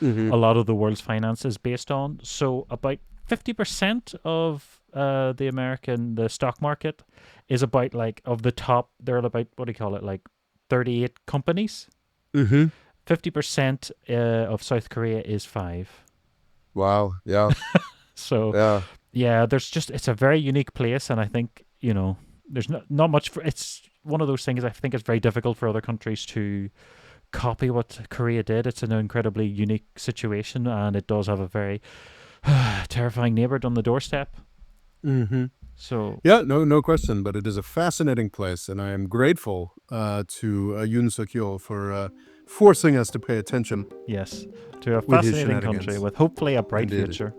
hmm a lot of the world's finance is based on. So about 50% of the stock market is about like of the top, they're about, what do you call it, like 38 companies. hmm 50% of South Korea is five. Wow. Yeah. So Yeah. yeah, it's a very unique place, and I think there's not much for. It's one of those things. I think it's very difficult for other countries to copy what Korea did. It's an incredibly unique situation, and it does have a very terrifying neighbor on the doorstep. hmm So Yeah, no question. But it is a fascinating place, and I am grateful to Yoon Suk Yeol for forcing us to pay attention yes, to a with his fascinating country shenanigans. with hopefully a bright Indeed. future.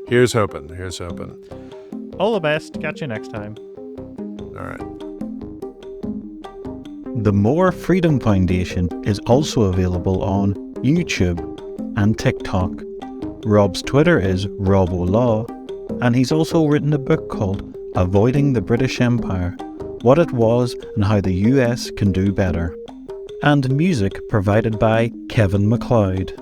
Here's hoping. Here's hoping. All the best. Catch you next time. All right. The More Freedom Foundation is also available on YouTube and TikTok. Rob's Twitter is RobOLaw, and he's also written a book called Avoiding the British Empire, What It Was and How the US Can Do Better. And music provided by Kevin MacLeod.